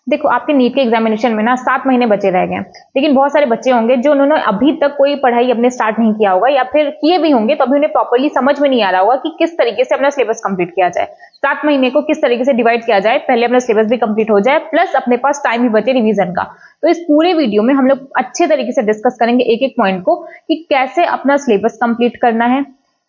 देखो आपके नीट के एग्जामिनेशन में ना 7 महीने बचे रह गए हैं, लेकिन बहुत सारे बच्चे होंगे जो उन्होंने अभी तक कोई पढ़ाई अपने स्टार्ट नहीं किया होगा, या फिर किए भी होंगे तो अभी उन्हें प्रॉपर्ली समझ में नहीं आ रहा होगा कि किस तरीके से अपना सिलेबस कंप्लीट किया जाए। 7 महीने को किस तरीके से डिवाइड किया जाए, पहले अपना सिलेबस भी कंप्लीट हो जाए, प्लस अपने पास टाइम भी बचे रिवीजन का। तो इस पूरे वीडियो में हम लोग अच्छे तरीके से डिस्कस करेंगे एक एक पॉइंट को, कि कैसे अपना सिलेबस कंप्लीट करना है,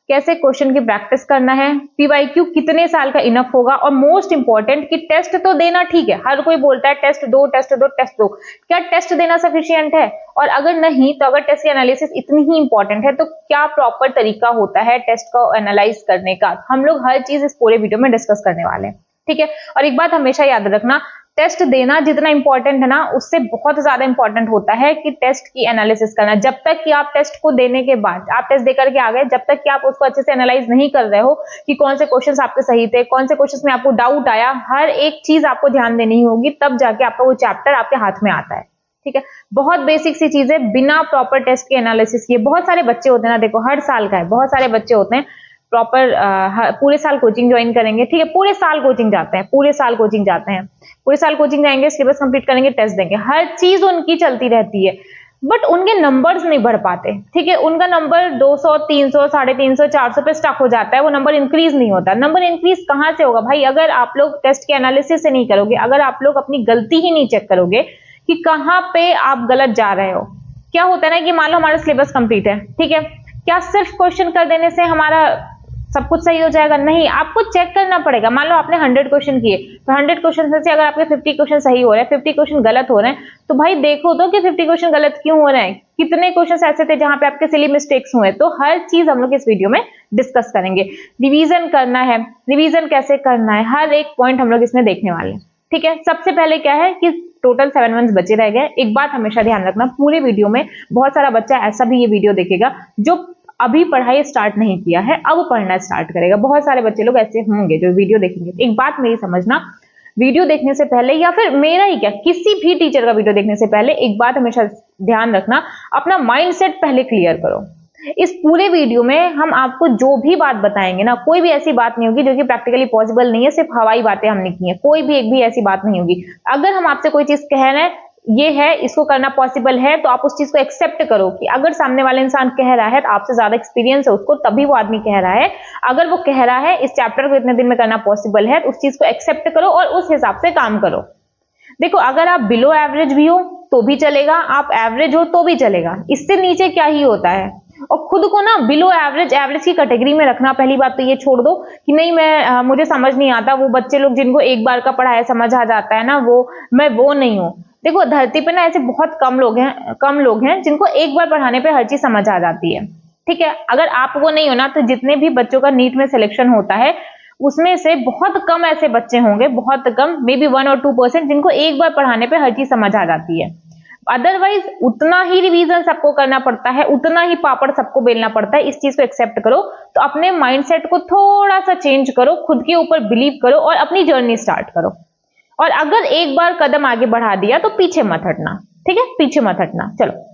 कैसे क्वेश्चन की प्रैक्टिस करना है, पीवाईक्यू कितने साल का इनफ होगा, और मोस्ट इंपॉर्टेंट कि टेस्ट तो देना ठीक है, हर कोई बोलता है टेस्ट दो टेस्ट दो टेस्ट दो, क्या टेस्ट देना सफिशिएंट है? और अगर नहीं तो अगर टेस्ट की एनालिसिस इतनी ही इंपॉर्टेंट है तो क्या प्रॉपर तरीका होता है टेस्ट को एनालाइज करने का? हम लोग हर चीज इस पूरे वीडियो में डिस्कस करने वाले हैं, ठीक है। और एक बात हमेशा याद रखना, टेस्ट देना जितना इंपॉर्टेंट है ना, उससे बहुत ज्यादा इंपॉर्टेंट होता है कि टेस्ट की एनालिसिस करना। जब तक कि आप टेस्ट को देने के बाद, आप टेस्ट देकर के आ गए, जब तक कि आप उसको अच्छे से एनालाइज नहीं कर रहे हो कि कौन से क्वेश्चंस आपके सही थे, कौन से क्वेश्चंस में आपको डाउट आया, हर एक चीज आपको ध्यान देनी होगी, तब जाके आपका वो चैप्टर आपके हाथ में आता है, ठीक है। बहुत बेसिक सी चीजें बिना प्रॉपर टेस्ट के एनालिसिस किए। बहुत सारे बच्चे होते हैं ना, देखो हर साल का है, बहुत सारे बच्चे होते हैं प्रॉपर पूरे साल कोचिंग ज्वाइन करेंगे, ठीक है, पूरे साल कोचिंग जाते हैं, पूरे साल कोचिंग जाते हैं, पूरे साल कोचिंग जाएंगे, सिलेबस कंप्लीट करेंगे, टेस्ट देंगे, हर चीज उनकी चलती रहती है, बट उनके नंबर्स नहीं बढ़ पाते, ठीक है। उनका नंबर 200 300 350 400 पे स्टक हो जाता है, वो नंबर इंक्रीज नहीं होता। नंबर इंक्रीज कहां से होगा भाई? अगर आप लोग टेस्ट के एनालिसिस से नहीं करोगे, अगर आप लोग अपनी गलती ही नहीं चेक करोगे कि कहां पे आप गलत जा रहे हो। क्या होता है ना कि मान लो हमारा सिलेबस कंप्लीट है, ठीक है, क्या सिर्फ क्वेश्चन कर देने से हमारा सब कुछ सही हो जाएगा? नहीं, आपको चेक करना पड़ेगा। मान लो आपने 100 क्वेश्चन किए, तो 100 क्वेश्चन से अगर आपके 50 क्वेश्चन सही हो रहे हैं, 50 क्वेश्चन गलत हो रहे हैं, तो भाई देखो तो कि 50 क्वेश्चन गलत क्यों हो रहे हैं, कितने क्वेश्चन ऐसे थे जहां पे आपके सिली मिस्टेक्स हुए। तो हर चीज हम लोग इस वीडियो में डिस्कस करेंगे। रिवीजन करना है, रिवीजन कैसे करना है, हर एक पॉइंट हम लोग इसमें देखने वाले हैं, ठीक है। सबसे पहले क्या है कि टोटल 7 मंथ्स बचे रह गए। एक बात हमेशा ध्यान रखना, पूरे वीडियो में बहुत सारा बच्चा ऐसा भी ये वीडियो देखेगा जो अभी पढ़ाई स्टार्ट नहीं किया है, अब पढ़ना स्टार्ट करेगा। बहुत सारे बच्चे लोग ऐसे होंगे जो वीडियो देखेंगे। एक बात मेरी समझना, वीडियो देखने से पहले, या फिर मेरा ही क्या, किसी भी टीचर का वीडियो देखने से पहले एक बात हमेशा ध्यान रखना, अपना माइंडसेट पहले क्लियर करो। इस पूरे वीडियो में हम आपको जो भी बात बताएंगे ना, कोई भी ऐसी बात नहीं होगी जो कि प्रैक्टिकली पॉसिबल नहीं है, सिर्फ हवाई बातें हमने की हैं, कोई भी एक भी ऐसी बात नहीं होगी। अगर हम आपसे कोई चीज कह रहे हैं, ये है, इसको करना पॉसिबल है, तो आप उस चीज को एक्सेप्ट करो कि अगर सामने वाला इंसान कह रहा है तो आपसे ज्यादा एक्सपीरियंस है उसको, तभी वो आदमी कह रहा है। अगर वो कह रहा है इस चैप्टर को इतने दिन में करना पॉसिबल है, तो उस चीज को एक्सेप्ट करो और उस हिसाब से काम करो। देखो अगर आप बिलो एवरेज भी हो तो भी चलेगा, आप एवरेज हो तो भी चलेगा, इससे नीचे क्या ही होता है। और खुद को ना बिलो एवरेज, एवरेज की कैटेगरी में रखना। पहली बात तो ये छोड़ दो कि नहीं मुझे समझ नहीं आता, वो बच्चे लोग जिनको एक बार का पढ़ाया समझ आ जाता है ना, मैं वो नहीं हूं। देखो धरती पे ना ऐसे बहुत कम लोग हैं जिनको एक बार पढ़ाने पे हर चीज समझ आ जाती है, ठीक है। अगर आप वो नहीं हो ना, तो जितने भी बच्चों का नीट में सिलेक्शन होता है उसमें से बहुत कम ऐसे बच्चे होंगे, बहुत कम, मे बी 1 और 2%, जिनको एक बार पढ़ाने पे हर चीज समझ आ जाती है। अदरवाइज उतना ही रिवीजन सबको करना पड़ता है, उतना ही पापड़ सबको बेलना पड़ता है। इस चीज को एक्सेप्ट करो, तो अपने माइंडसेट को थोड़ा सा चेंज करो, खुद के ऊपर बिलीव करो और अपनी जर्नी स्टार्ट करो। और अगर एक बार कदम आगे बढ़ा दिया तो पीछे मत हटना, ठीक है, पीछे मत हटना। चलो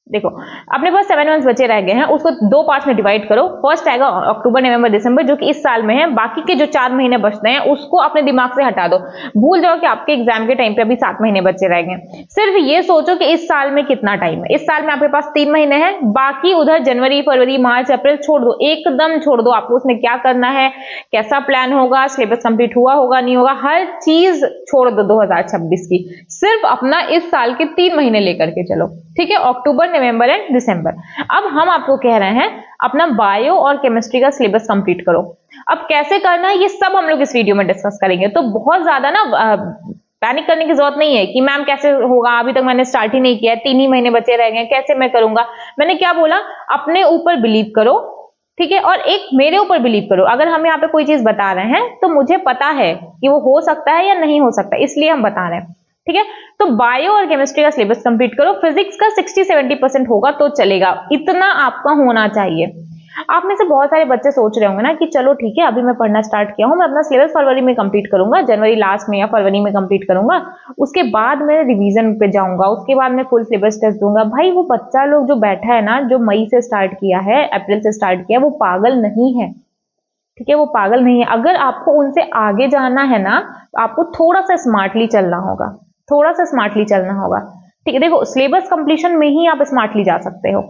देखो अपने पास 7 मंथ्स बचे रह गए हैं, उसको 2 पार्ट्स में डिवाइड करो। फर्स्ट आएगा अक्टूबर नवंबर दिसंबर, जो कि इस साल में है। बाकी के जो 4 महीने बचते हैं उसको अपने दिमाग से हटा दो, भूल जाओ कि आपके एग्जाम के टाइम पे अभी 7 महीने बचे रह गए। सिर्फ ये सोचो कि इस साल में कितना टाइम है। इस साल में आपके पास 3 महीने हैं, बाकी उधर जनवरी फरवरी मार्च अप्रैल छोड़ दो, एकदम छोड़ दो। आपको उसमें क्या करना है, कैसा प्लान होगा, सिलेबस कंप्लीट हुआ होगा नहीं होगा, हर चीज छोड़ दो 2026 की। सिर्फ अपना इस साल के 3 महीने लेकर के चलो, ठीक है, अक्टूबर नवंबर एंड दिसंबर। अब हम आपको कह रहे हैं अपना बायो और केमिस्ट्री का सिलेबस कंप्लीट करो। अब कैसे करना है ये सब हम लोग इस वीडियो में डिस्कस करेंगे, तो बहुत ज्यादा ना पैनिक करने की जरूरत नहीं है कि मैम कैसे होगा, अभी तक मैंने स्टार्ट ही नहीं किया है, 3 ही महीने बचे रह गए, कैसे मैं करूंगा। मैंने क्या बोला, अपने ऊपर बिलीव करो, ठीक है, और एक मेरे ऊपर बिलीव करो। अगर हम यहाँ पे कोई चीज बता रहे हैं तो मुझे पता है कि वो हो सकता है या नहीं हो सकता, इसलिए हम बता रहे हैं, ठीक है। तो बायो और केमिस्ट्री का सिलेबस कंप्लीट करो। फिजिक्स का 60-70% होगा तो चलेगा, इतना आपका होना चाहिए। आप में से बहुत सारे बच्चे सोच रहे होंगे ना कि चलो ठीक है, अभी मैं पढ़ना स्टार्ट किया हूं, मैं अपना सिलेबस फरवरी में कंप्लीट करूंगा, जनवरी लास्ट में या फरवरी में कंप्लीट करूंगा, उसके बाद मैं रिवीजन पे जाऊंगा, उसके बाद मैं फुल सिलेबस टेस्ट दूंगा। भाई वो बच्चा लोग जो बैठा है ना, जो मई से स्टार्ट किया है, अप्रैल से स्टार्ट किया है, वो पागल नहीं है, ठीक है, वो पागल नहीं है। अगर आपको उनसे आगे जाना है ना, तो आपको थोड़ा सा स्मार्टली चलना होगा, थोड़ा सा स्मार्टली चलना होगा। ठीक है, देखो सिलेबस कंप्लीशन में ही आप स्मार्टली जा सकते हो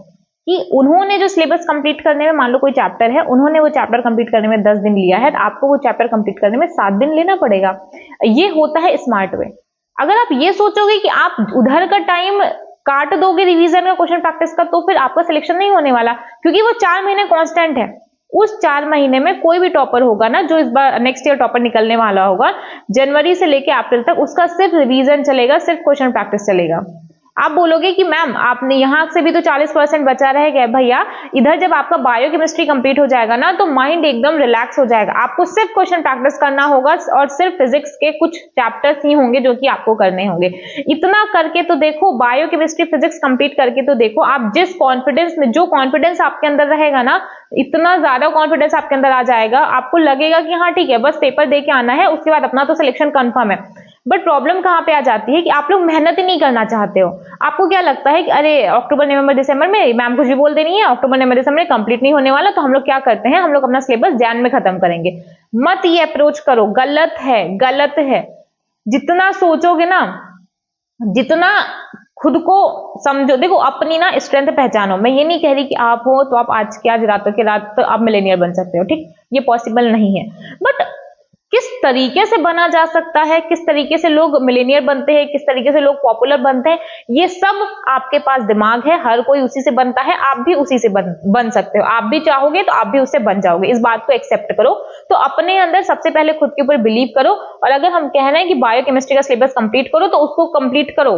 कि उन्होंने जो सिलेबस कंप्लीट करने में, मान लो कोई चैप्टर है, उन्होंने वो चैप्टर कंप्लीट करने में 10 दिन लिया है, तो आपको वो चैप्टर कंप्लीट करने में 7 दिन लेना पड़ेगा। ये होता है स्मार्ट वे। अगर आप ये सोचोगे कि आप उधर का टाइम काट दोगे रिवीजन का, क्वेश्चन प्रैक्टिस का, तो फिर आपका सिलेक्शन नहीं होने वाला, क्योंकि वो 4 महीने कांस्टेंट है। उस 4 महीने में कोई भी टॉपर होगा ना, जो इस बार नेक्स्ट ईयर टॉपर निकलने वाला होगा, जनवरी से लेके अप्रैल तक उसका सिर्फ रिवीजन चलेगा, सिर्फ क्वेश्चन प्रैक्टिस चलेगा। आप बोलोगे कि मैम आपने यहां से भी तो 40% बचा रह गया। भैया इधर जब आपका बायोकेमिस्ट्री कंप्लीट हो जाएगा ना, तो माइंड एकदम रिलैक्स हो जाएगा। आपको सिर्फ क्वेश्चन प्रैक्टिस करना होगा और सिर्फ फिजिक्स के कुछ चैप्टर्स ही होंगे जो कि आपको करने होंगे। इतना करके तो देखो, बायोकेमिस्ट्री फिजिक्स कंप्लीट करके तो देखो, आप जिस कॉन्फिडेंस में, जो कॉन्फिडेंस आपके अंदर रहेगा ना, इतना ज्यादा कॉन्फिडेंस आपके अंदर आ जाएगा, आपको लगेगा कि हाँ ठीक है, बस पेपर दे के आना है, उसके बाद अपना तो सिलेक्शन कंफर्म है। बट प्रॉब्लम कहां पे आ जाती है कि आप लोग मेहनत ही नहीं करना चाहते हो। आपको क्या लगता है कि अरे अक्टूबर नवंबर दिसंबर में मैम कुछ भी बोल देनी है, अक्टूबर नवंबर दिसंबर में कंप्लीट नहीं होने वाला, तो हम लोग क्या करते हैं, हम लोग अपना सिलेबस जैन में खत्म करेंगे। मत ये अप्रोच करो, गलत है, गलत है। जितना सोचोगे ना, जितना खुद को समझो, देखो अपनी ना स्ट्रेंथ पहचानो। मैं ये नहीं कह रही कि आप हो तो आप आज के आज, रातों के रात तो आप मिलेनियर बन सकते हो, ठीक, ये पॉसिबल नहीं है। बट किस तरीके से बना जा सकता है, किस तरीके से लोग मिलेनियर बनते हैं, किस तरीके से लोग पॉपुलर बनते हैं, ये सब आपके पास दिमाग है। हर कोई उसी से बनता है, आप भी उसी से बन सकते हो। आप भी चाहोगे तो आप भी उससे बन जाओगे। इस बात को एक्सेप्ट करो। तो अपने अंदर सबसे पहले खुद के ऊपर बिलीव करो। और अगर हम कह रहे हैं कि बायोकेमिस्ट्री का सिलेबस कंप्लीट करो, तो उसको कंप्लीट करो,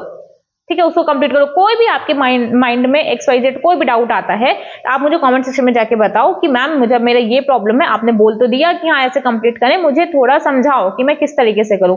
ठीक है, उसको कंप्लीट करो। कोई भी आपके माइंड में XYZ कोई भी डाउट आता है, आप मुझे कमेंट सेक्शन में जाके बताओ कि मैम मुझे मेरा ये प्रॉब्लम है, आपने बोल तो दिया कि हाँ ऐसे कंप्लीट करें, मुझे थोड़ा समझाओ कि मैं किस तरीके से करूं।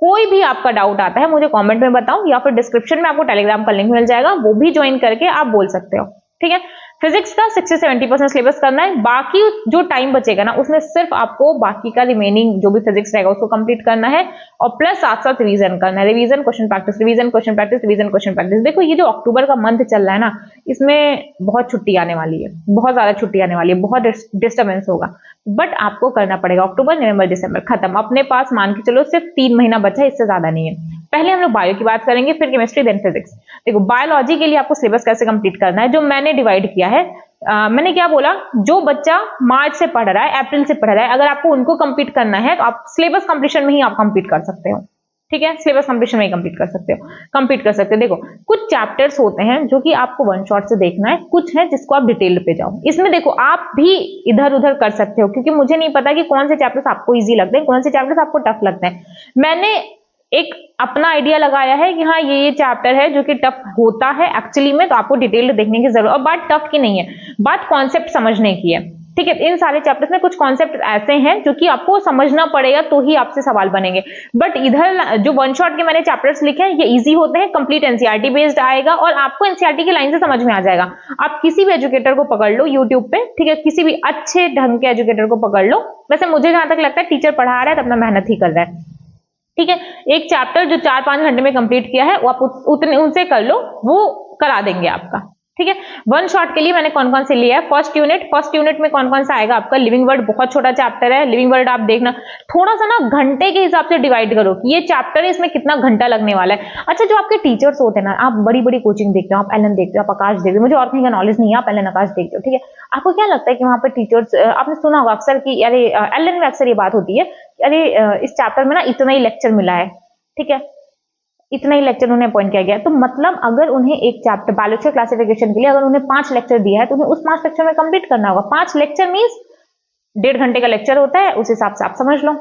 कोई भी आपका डाउट आता है मुझे कमेंट में बताओ, या फिर डिस्क्रिप्शन में आपको टेलीग्राम का लिंक मिल जाएगा, वो भी ज्वाइन करके आप बोल सकते हो, ठीक है। फिजिक्स का 60 से 70% सिलेबस करना है। बाकी जो टाइम बचेगा ना, उसमें सिर्फ आपको बाकी का रिमेनिंग जो भी फिजिक्स रहेगा उसको कंप्लीट करना है, और प्लस साथ साथ रिवीजन करना है। Revision question practice, revision question practice, revision question practice. देखो ये जो अक्टूबर का मंथ चल रहा है ना, इसमें बहुत छुट्टी आने वाली है, बहुत ज्यादा छुट्टी आने वाली है, बहुत डिस्टर्बेंस होगा, बट आपको करना पड़ेगा। अक्टूबर नवंबर दिसंबर खत्म, अपने पास मान के चलो सिर्फ 3 महीना बचा है, इससे ज्यादा नहीं है। पहले हम लोग बायो की बात करेंगे, फिर केमिस्ट्री, देन फिजिक्स। देखो बायोलॉजी के लिए आपको सिलेबस कैसे कंप्लीट करना है, जो मैंने डिवाइड किया है। मैंने क्या बोला, जो बच्चा मार्च से पढ़ रहा है, अप्रैल से पढ़ रहा है, अगर आपको उनको कंप्लीट करना है तो आप सिलेबस कंप्लीशन में ही आप कंप्लीट कर सकते हो, ठीक है, सिलेबस कंप्लीशन में ही कंप्लीट कर सकते हो, कंप्लीट कर सकते हो। देखो कुछ चैप्टर्स होते हैं जो कि आपको वन शॉट से देखना है, कुछ है जिसको आप डिटेल पे जाओ। इसमें देखो आप भी इधर उधर कर सकते हो, क्योंकि मुझे नहीं पता कि कौन से चैप्टर्स आपको इजी लगते हैं, कौन से चैप्टर्स आपको टफ लगते हैं। मैंने एक अपना आइडिया लगाया है कि हाँ ये चैप्टर है जो कि टफ होता है एक्चुअली में, तो आपको डिटेल देखने की जरूरत। और बात टफ की नहीं है, बात कॉन्सेप्ट समझने की है, ठीक है। इन सारे चैप्टर्स में कुछ कॉन्सेप्ट ऐसे हैं जो कि आपको समझना पड़ेगा, तो ही आपसे सवाल बनेंगे। बट इधर जो वन शॉट के मैंने चैप्टर्स लिखे हैं, ये इजी होते हैं, कंप्लीट एनसीईआरटी बेस्ड आएगा, और आपको एनसीईआरटी की लाइन से समझ में आ जाएगा। आप किसी भी एजुकेटर को पकड़ लो यूट्यूब पे, ठीक है, किसी भी अच्छे ढंग के एजुकेटर को पकड़ लो। वैसे मुझे जहां तक लगता है टीचर पढ़ा रहा है तो अपना मेहनत ही कर रहा है, ठीक है। एक चैप्टर जो 4-5 घंटे में कंप्लीट किया है, वो आप उतने उनसे कर लो, वो करा देंगे आपका, ठीक है। वन शॉट के लिए मैंने कौन कौन से लिया है। फर्स्ट यूनिट में कौन कौन सा आएगा आपका, लिविंग वर्ड, बहुत छोटा चैप्टर है। लिविंग वर्ड आप देखना, थोड़ा सा ना घंटे के हिसाब से डिवाइड करो कि ये चैप्टर है, इसमें कितना घंटा लगने वाला है। अच्छा, जो आपके टीचर्स होते हैं ना, आप बड़ी बड़ी कोचिंग देखते हो, आप एलन देखते हो, आप आकाश देखते हो, मुझे और कहीं का नॉलेज नहीं है, आप एलन आकाश देखते हो, ठीक है। आपको क्या लगता है कि वहां पर टीचर्स, आपने सुना होगा अक्सर कि अरे एलन में अक्सर ये बात होती है, अरे इस चैप्टर में ना इतना ही लेक्चर मिला है, ठीक है, इतना ही लेक्चर उन्हें अपॉइंट किया गया। तो मतलब अगर उन्हें एक चैप्टर बायोलॉजी क्लासिफिकेशन के लिए अगर उन्हें 5 लेक्चर दिया है, तो उन्हें उस 5 लेक्चर में कंप्लीट करना होगा। 5 लेक्चर मींस 1.5 घंटे का लेक्चर होता है, उस हिसाब से आप समझ लो,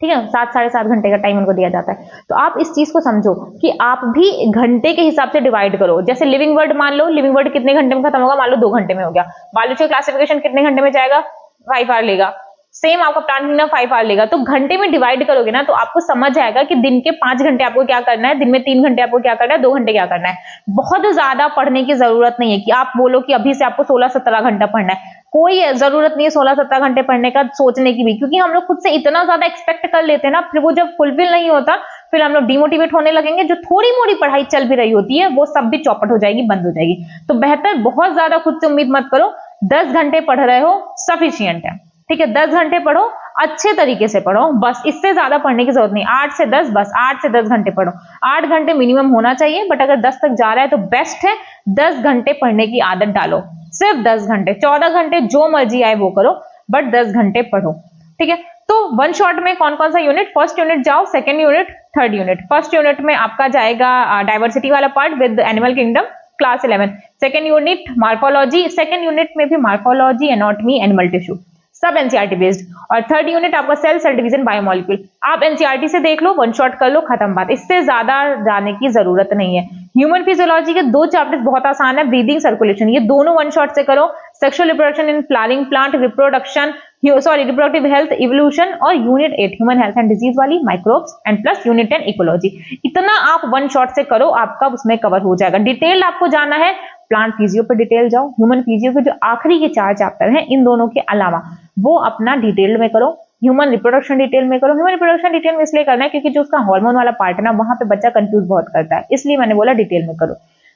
ठीक है। 7-7.5 घंटे का टाइम उनको दिया जाता है। तो आप इस चीज को समझो कि आप भी घंटे के हिसाब से डिवाइड करो। जैसे लिविंग वर्ड मान लो, लिविंग वर्ड कितने घंटे में खत्म होगा, मान लो 2 घंटे में हो गया। बायोलॉजी क्लासिफिकेशन कितने घंटे में जाएगा, 5 आवर लेगा। सेम आपका प्लांट किंगडम 5 आवर लेगा। तो घंटे में डिवाइड करोगे ना, तो आपको समझ आएगा कि दिन के 5 घंटे आपको क्या करना है, दिन में 3 घंटे आपको क्या करना है, 2 घंटे क्या करना है। बहुत ज्यादा पढ़ने की जरूरत नहीं है कि आप बोलो कि अभी से आपको 16-17 घंटा पढ़ना है। कोई जरूरत नहीं है 16-17 घंटे पढ़ने का, सोचने की भी, क्योंकि हम लोग खुद से इतना ज्यादा एक्सपेक्ट कर लेते हैं ना, फिर वो जब फुलफिल नहीं होता, फिर हम लोग डिमोटिवेट होने लगेंगे। जो थोड़ी मोड़ी पढ़ाई चल भी रही होती है, वो सब भी चौपट हो जाएगी, बंद हो जाएगी। तो बेहतर बहुत ज्यादा खुद से उम्मीद मत करो। 10 घंटे पढ़ रहे हो सफिशियंट है, ठीक है। 10 घंटे पढ़ो, अच्छे तरीके से पढ़ो, बस इससे ज्यादा पढ़ने की जरूरत नहीं। 8 से 10, बस 8 से 10 घंटे पढ़ो। 8 घंटे मिनिमम होना चाहिए, बट अगर 10 तक जा रहा है तो बेस्ट है 10 घंटे पढ़ने की आदत डालो। सिर्फ 10 घंटे, 14 घंटे जो मर्जी आए वो करो, बट 10 घंटे पढ़ो, ठीक है। तो वन शॉट में कौन कौन सा यूनिट, फर्स्ट यूनिट जाओ, second unit, third unit. First unit में आपका जाएगा डाइवर्सिटी वाला part with animal kingdom, class 11। Second unit morphology, second unit में भी मार्फोलॉजी, एनाटॉमी, एनिमल टिश्यू, सब एनसीईआरटी बेस्ड। और थर्ड यूनिट आपका सेल डिवीजन, बायोमोलिक्यूल। आप एनसीईआरटी से देख लो, वन शॉट कर लो, खत्म बात, इससे ज्यादा जाने की जरूरत नहीं है। ह्यूमन फिजियोलॉजी के 2 चैप्टर्स बहुत आसान है, ब्रीदिंग, सर्कुलेशन, ये दोनों वन शॉट से करो। Sexual reproduction in flowering plant, reproduction reproductive health, evolution, और unit 8 human health and disease वाली, microbes, and plus unit 10 ecology. इतना आप वन शॉट से करो, आपका उसमें कवर हो जाएगा। डिटेल आपको जाना है, प्लांट फिजियो पे डिटेल जाओ, ह्यूमन फिजियो के जो आखिरी के 4 चैप्टर हैं इन दोनों के अलावा वो अपना डिटेल में करो। ह्यूमन रिप्रोडक्शन डिटेल में करो। ह्यूमन रिप्रोडक्शन डिटेल में इसलिए करना है क्योंकि जो उसका हार्मोन वाला पार्ट है ना, वहां पे बच्चा कंफ्यूज बहुत करता है, इसलिए मैंने बोला डिटेल में करो।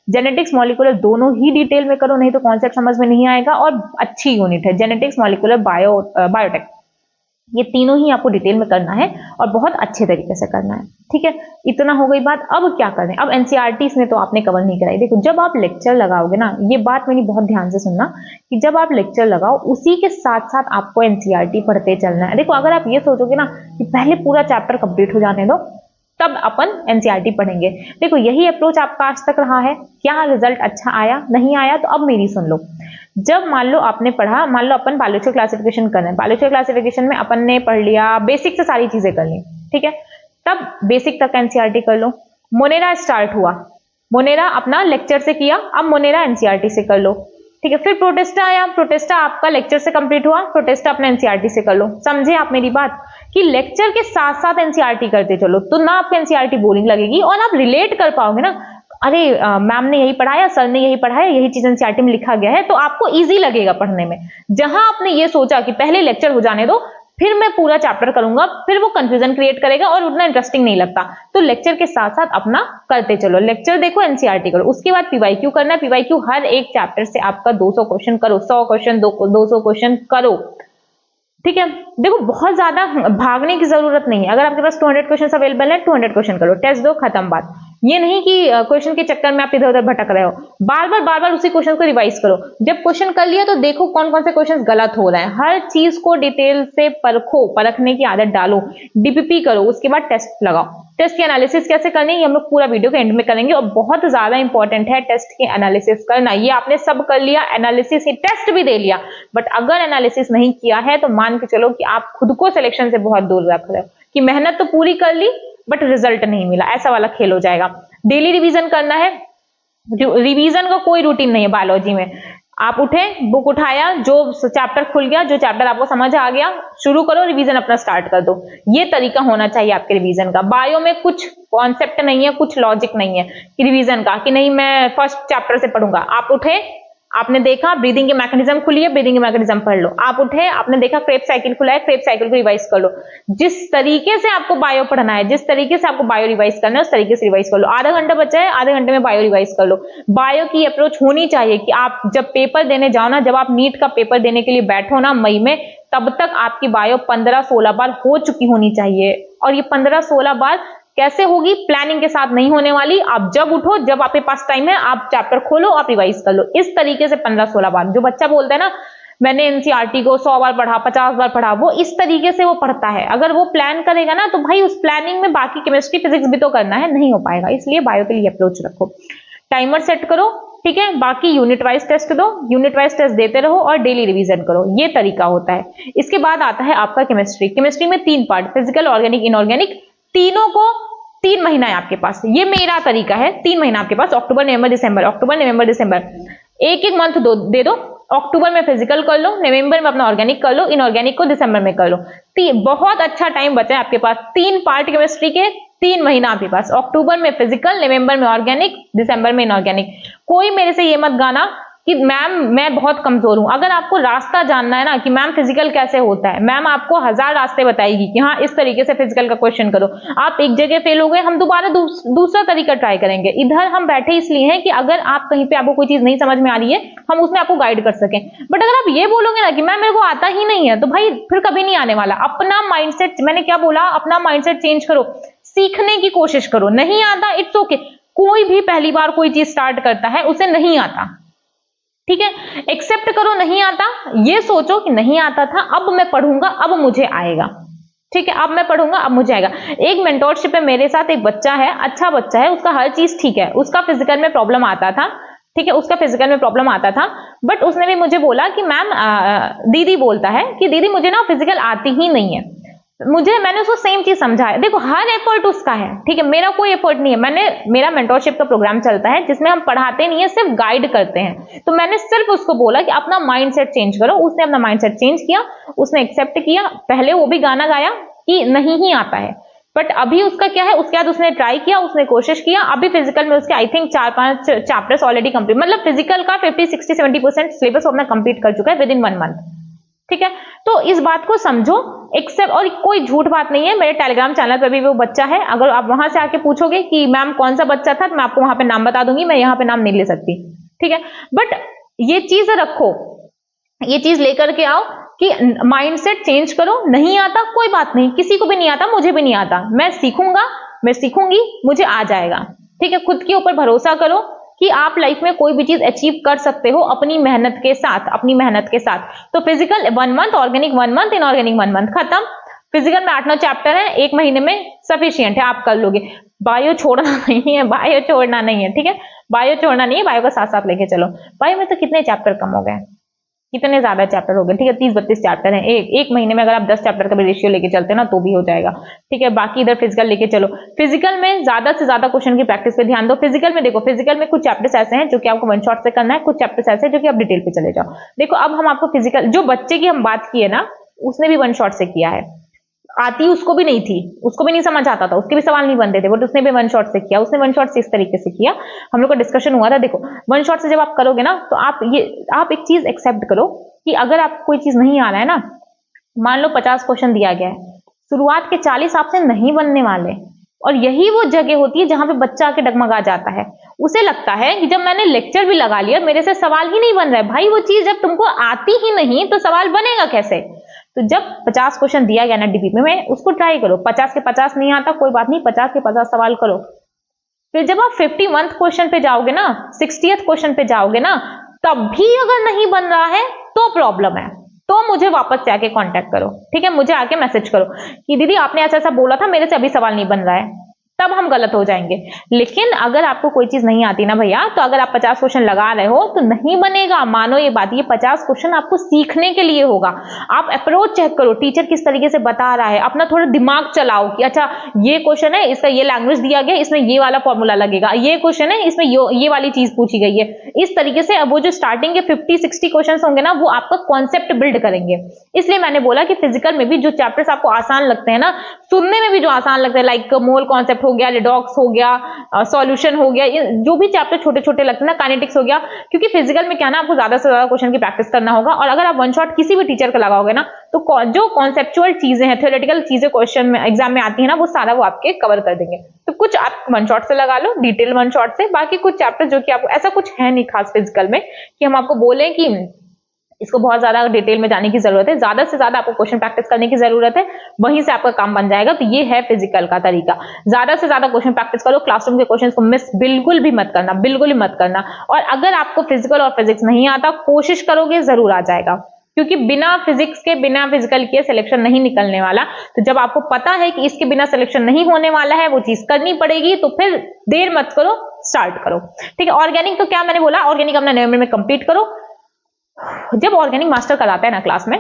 जेनेटिक्स, मॉलिक्यूलर दोनों ही डिटेल में करो, नहीं तो कॉन्सेप्ट समझ में नहीं आएगा। और अच्छी यूनिट है जेनेटिक्स, मॉलिक्यूलर, बायोटेक, ये तीनों ही आपको डिटेल में करना है और बहुत अच्छे तरीके से करना है, ठीक है। इतना हो गई बात। अब क्या करें, अब एनसीईआरटी में तो आपने कवर नहीं कराई। देखो जब आप लेक्चर लगाओगे ना, ये बात मेरी बहुत ध्यान से सुनना, कि जब आप लेक्चर लगाओ उसी के साथ साथ आपको एनसीईआरटी पढ़ते चलना है। देखो अगर आप ये सोचोगे ना कि पहले पूरा चैप्टर कंप्लीट हो जाने दो तब अपन एनसीईआरटी पढ़ेंगे, देखो यही अप्रोच आपका आज तक रहा है। क्या रिजल्ट अच्छा आया, नहीं आया, तो अब मेरी सुन लो। जब मान लो आपने पढ़ा, मान लो अपन बायोलॉजिकल क्लासिफिकेशन कर रहे हैं, बायोलॉजिकल क्लासिफिकेशन में अपन ने पढ़ लिया, बेसिक से सारी चीजें कर ली, ठीक है। तब बेसिक तक एनसीईआरटी कर लो। मोनेरा स्टार्ट हुआ, मोनेरा अपना लेक्चर से किया, अब मोनेरा एनसीईआरटी से कर लो, ठीक है। फिर प्रोटेस्टा आया, प्रोटेस्टा आपका लेक्चर से कंप्लीट हुआ, प्रोटेस्टा अपने एनसीईआरटी से कर लो। समझे आप मेरी बात, कि लेक्चर के साथ साथ एनसीईआरटी करते चलो, तो ना आपको एनसीईआरटी बोरिंग लगेगी और आप रिलेट कर पाओगे ना, अरे मैम ने यही पढ़ाया, सर ने यही पढ़ाया, यही चीज एनसीईआरटी में लिखा गया है, तो आपको इजी लगेगा पढ़ने में। जहां आपने ये सोचा कि पहले लेक्चर हो जाने दो फिर मैं पूरा चैप्टर करूंगा, फिर वो कंफ्यूजन क्रिएट करेगा और उतना इंटरेस्टिंग नहीं लगता। तो लेक्चर के साथ साथ अपना करते चलो, लेक्चर देखो, एनसीईआरटी करो। उसके बाद पीवाईक्यू करना है, पीवाईक्यू हर एक चैप्टर से आपका 200 क्वेश्चन करो, 100 क्वेश्चन, 200 क्वेश्चन करो, ठीक है। देखो बहुत ज्यादा भागने की जरूरत नहीं है। अगर आपके पास 200 क्वेश्चन अवेलेबल है, 200 क्वेश्चन करो, टेस्ट दो, खत्म बात। ये नहीं कि क्वेश्चन के चक्कर में आप इधर उधर भटक रहे हो, बार बार उसी क्वेश्चन को रिवाइज करो। जब क्वेश्चन कर लिया तो देखो कौन कौन से क्वेश्चन गलत हो रहे हैं, हर चीज को डिटेल से परखो, परखने की आदत डालो, डीपीपी करो, उसके बाद टेस्ट लगाओ। टेस्ट की एनालिसिस कैसे करनी है ये हम लोग पूरा वीडियो के एंड में करेंगे, और बहुत ज्यादा इंपॉर्टेंट है टेस्ट की एनालिसिस करना। ये आपने सब कर लिया, एनालिसिस, टेस्ट भी दे लिया, बट अगर एनालिसिस नहीं किया है तो मान के चलो कि आप खुद को सिलेक्शन से बहुत दूर रख रहे हो, कि मेहनत तो पूरी कर ली बट रिजल्ट नहीं मिला, ऐसा वाला खेल हो जाएगा। डेली रिवीजन करना है, रिवीजन का कोई रूटीन नहीं है बायोलॉजी में। आप उठे, बुक उठाया, जो चैप्टर खुल गया, जो चैप्टर आपको समझ आ गया, शुरू करो, रिवीजन अपना स्टार्ट कर दो। ये तरीका होना चाहिए आपके रिवीजन का। बायो में कुछ कॉन्सेप्ट नहीं है, कुछ लॉजिक नहीं है कि रिवीजन का, कि नहीं मैं फर्स्ट चैप्टर से पढ़ूंगा। आप उठे, आपने देखा ब्रीदिंग की मैकेनिज्म खुली है, ब्रीदिंग की मैकेनिज्म पढ़ लो। आप उठे, आपने देखा क्रेब्स साइकिल खुला है, क्रेब्स साइकिल को रिवाइज कर लो। जिस तरीके से आपको बायो पढ़ना है, जिस तरीके से आपको बायो रिवाइज करना है, उस तरीके से रिवाइज कर लो। आधा घंटा बचा है, आधे घंटे में बायो रिवाइज कर लो। बायो की अप्रोच होनी चाहिए कि आप जब पेपर देने जाओ ना, जब आप नीट का पेपर देने के लिए बैठो ना मई में, तब तक आपकी बायो 15-16 बार हो चुकी होनी चाहिए। और ये 15-16 बार कैसे होगी, प्लानिंग के साथ नहीं होने वाली। आप जब उठो, जब आपके पास टाइम है, आप चैप्टर खोलो, आप रिवाइज कर लो। इस तरीके से 15-16 बार। जो बच्चा बोलता है ना मैंने एनसीईआरटी को 100 बार पढ़ा, 50 बार पढ़ा, वो इस तरीके से वो पढ़ता है। अगर वो प्लान करेगा ना तो भाई उस प्लानिंग में बाकी केमिस्ट्री, फिजिक्स भी तो करना है, नहीं हो पाएगा। इसलिए बायो के लिए अप्रोच रखो, टाइमर सेट करो, ठीक है। बाकी यूनिट वाइज टेस्ट दो, यूनिट वाइज टेस्ट देते रहो और डेली रिवीजन करो, ये तरीका होता है। इसके बाद आता है आपका केमिस्ट्री। केमिस्ट्री में 3 पार्ट, फिजिकल, ऑर्गेनिक, इनऑर्गेनिक, तीनों को 3 महीना है आपके पास। ये मेरा तरीका है, 3 महीना आपके पास, अक्टूबर, नवंबर, दिसंबर, अक्टूबर, नवंबर, दिसंबर, एक मंथ दे दो। अक्टूबर में फिजिकल कर लो, नवंबर में अपना ऑर्गेनिक कर लो, इनऑर्गेनिक को दिसंबर में कर लो। बहुत अच्छा टाइम बचा है आपके पास, 3 पार्ट केमिस्ट्री के, 3 महीना आपके पास। अक्टूबर में फिजिकल, नवंबर में ऑर्गेनिक, दिसंबर में इनऑर्गेनिक। कोई मेरे से ये मत गाना कि मैम मैं बहुत कमजोर हूं। अगर आपको रास्ता जानना है ना कि मैम फिजिकल कैसे होता है, मैम आपको 1000 रास्ते बताएगी कि हाँ इस तरीके से फिजिकल का क्वेश्चन करो। आप एक जगह फेल हो गए, हम दोबारा दूसरा तरीका ट्राई करेंगे। इधर हम बैठे इसलिए हैं कि अगर आप कहीं पे आपको कोई चीज नहीं समझ में आ रही है, हम उसमें आपको गाइड कर सकें। बट अगर आप ये बोलोगे ना कि मैम मेरे को आता ही नहीं है, तो भाई फिर कभी नहीं आने वाला। अपना माइंडसेट, मैंने क्या बोला, अपना माइंडसेट चेंज करो, सीखने की कोशिश करो। नहीं आता, इट्स ओके। कोई भी पहली बार कोई चीज स्टार्ट करता है, उसे नहीं आता, ठीक है, एक्सेप्ट करो नहीं आता। ये सोचो कि नहीं आता था, अब मैं पढ़ूंगा, अब मुझे आएगा, ठीक है, अब मैं पढ़ूंगा, अब मुझे आएगा। एक मेंटोरशिप में मेरे साथ एक बच्चा है, अच्छा बच्चा है, उसका हर चीज ठीक है, उसका फिजिकल में प्रॉब्लम आता था, ठीक है, उसका फिजिकल में प्रॉब्लम आता था, बट उसने भी मुझे बोला कि मैम, दीदी बोलता है कि दीदी मुझे ना फिजिकल आती ही नहीं है। मैंने उसको सेम चीज समझाया। देखो हर एफर्ट उसका है, ठीक है, मेरा कोई एफर्ट नहीं है। मेरा मेंटोरशिप का प्रोग्राम चलता है जिसमें हम पढ़ाते नहीं है, सिर्फ गाइड करते हैं। तो मैंने सिर्फ उसको बोला कि अपना माइंडसेट चेंज करो। उसने अपना माइंडसेट चेंज किया, उसने एक्सेप्ट किया। पहले वो भी गाना गाया कि नहीं ही आता है, बट अभी उसका क्या है, उसके बाद उसने ट्राई किया, उसने कोशिश किया। अभी फिजिकल में उसके I think 4-5 chapters already complete, मतलब फिजिकल का 50-60-70% सिलेबस अपना कंप्लीट कर चुका है विद इन 1 मंथ, ठीक है। तो इस बात को समझो, एक्सेप्ट, और कोई झूठ बात नहीं है। मेरे टेलीग्राम चैनल पर भी वो बच्चा है, अगर आप वहां से आके पूछोगे कि मैम कौन सा बच्चा था, तो मैं आपको वहां पे नाम बता दूंगी, मैं यहाँ पे नाम नहीं ले सकती, ठीक है। बट ये चीज रखो, ये चीज लेकर के आओ कि माइंडसेट चेंज करो। नहीं आता कोई बात नहीं, किसी को भी नहीं आता, मुझे भी नहीं आता, मैं सीखूंगा, मैं सीखूंगी, मुझे आ जाएगा, ठीक है। खुद के ऊपर भरोसा करो कि आप लाइफ में कोई भी चीज अचीव कर सकते हो अपनी मेहनत के साथ, अपनी मेहनत के साथ। तो physical 1 month, organic 1 month, inorganic 1 month, खत्म। फिजिकल में 8-9 चैप्टर है, 1 महीने में सफिशियंट है, आप कर लोगे। बायो छोड़ना नहीं है, बायो छोड़ना नहीं है, ठीक है, बायो छोड़ना नहीं है, बायो का साथ साथ लेके चलो। बायो में तो कितने चैप्टर कम हो गए, कितने ज्यादा चैप्टर हो गए, ठीक है, 30-32 चैप्टर हैं। एक महीने में अगर आप 10 चैप्टर का भी रेशियो लेके चलते हैं ना, तो भी हो जाएगा, ठीक है। बाकी इधर फिजिकल लेके चलो। फिजिकल में ज्यादा से ज्यादा क्वेश्चन की प्रैक्टिस पे ध्यान दो। फिजिकल में देखो, फिजिकल में कुछ चैप्टर्स ऐसे हैं जो कि आपको 1 शॉट से करना है, कुछ चैप्टर्स ऐसे हैं जो कि आप डिटेल पे चले जाओ। देखो अब हम आपको फिजिकल, जो बच्चे की हम बात की है ना, उसने भी 1 शॉट से किया है। आती उसको भी नहीं थी, उसको भी नहीं समझ आता था, उसके भी सवाल नहीं बनते थे, बट उसने भी 1 शॉट से किया। उसने 1 शॉट से इस तरीके से किया, हम लोग का डिस्कशन हुआ था। देखो 1 शॉट से जब आप करोगे ना, तो आप एक चीज एक्सेप्ट करो कि अगर आपको कोई चीज नहीं आ रहा है ना, मान लो 50 क्वेश्चन दिया गया है, शुरुआत के 40 आपसे नहीं बनने वाले, और यही वो जगह होती है जहां पे बच्चा आके डगमगा जाता है। उसे लगता है कि जब मैंने लेक्चर भी लगा लिया, मेरे से सवाल ही नहीं बन रहा है। भाई वो चीज जब तुमको आती ही नहीं, तो सवाल बनेगा कैसे? तो जब 50 क्वेश्चन दिया गया ना डीपीपी में, उसको ट्राई करो। 50 के 50 नहीं आता, कोई बात नहीं, 50 के 50 सवाल करो। फिर जब आप 51th क्वेश्चन पे जाओगे ना, 60th क्वेश्चन पे जाओगे ना, तब भी अगर नहीं बन रहा है तो प्रॉब्लम है, तो मुझे वापस से आके कांटेक्ट करो, ठीक है, मुझे आके मैसेज करो कि दीदी आपने ऐसा ऐसा बोला था, मेरे से अभी सवाल नहीं बन रहा है, तब हम गलत हो जाएंगे। लेकिन अगर आपको कोई चीज नहीं आती ना भैया, तो अगर आप 50 क्वेश्चन लगा रहे हो तो नहीं बनेगा, मानो ये बात। ये 50 क्वेश्चन आपको सीखने के लिए होगा। आप अप्रोच चेक करो, टीचर किस तरीके से बता रहा है, अपना थोड़ा दिमाग चलाओ कि अच्छा ये क्वेश्चन है, इसका ये लैंग्वेज दिया गया, इसमें ये वाला फॉर्मूला लगेगा, ये क्वेश्चन है, इसमें ये वाली चीज पूछी गई है। इस तरीके से अब वो जो स्टार्टिंग के 50-60 क्वेश्चन होंगे ना, वो आपका कॉन्सेप्ट बिल्ड करेंगे। इसलिए मैंने बोला कि फिजिकल में भी जो चैप्टर्स आपको आसान लगते हैं ना, सुनने में भी जो आसान लगता है, लाइक मोल कॉन्सेप्ट हो गया, रिडॉक्स हो गया, सॉल्यूशन हो गया, जो भी चैप्टर छोटे छोटे लगते हैं ना, काइनेटिक्स हो गया, क्योंकि फिजिकल में क्या ना, आपको ज्यादा से ज्यादा क्वेश्चन की प्रैक्टिस करना होगा। और अगर आप 1 शॉट किसी भी टीचर का लगाओगे ना, तो जो कॉन्सेप्चुअल चीजें हैं, थ्योरेटिकल चीजें क्वेश्चन में एग्जाम में आती है ना, वो सारा वो आपके कवर कर देंगे। तो कुछ आप 1 शॉट से लगा लो, डिटेल 1 शॉट से, बाकी कुछ चैप्टर जो कि आपको ऐसा कुछ है नहीं खास फिजिकल में कि हम आपको बोले कि इसको बहुत ज्यादा डिटेल में जाने की जरूरत है। ज्यादा से ज्यादा आपको क्वेश्चन प्रैक्टिस करने की जरूरत है, वहीं से आपका काम बन जाएगा। तो ये है फिजिकल का तरीका, ज्यादा से ज्यादा क्वेश्चन प्रैक्टिस करो। क्लासरूम के क्वेश्चन को मिस बिल्कुल भी मत करना, बिल्कुल ही मत करना। और अगर आपको फिजिकल और फिजिक्स नहीं आता, कोशिश करोगे जरूर आ जाएगा, क्योंकि बिना फिजिक्स के, बिना फिजिकल के सिलेक्शन नहीं निकलने वाला। तो जब आपको पता है कि इसके बिना सिलेक्शन नहीं होने वाला है, वो चीज करनी पड़ेगी, तो फिर देर मत करो, स्टार्ट करो, ठीक है। ऑर्गेनिक तो क्या मैंने बोला, ऑर्गेनिक अपना नवंबर में कंप्लीट करो। जब ऑर्गेनिक मास्टर कराता है ना क्लास में,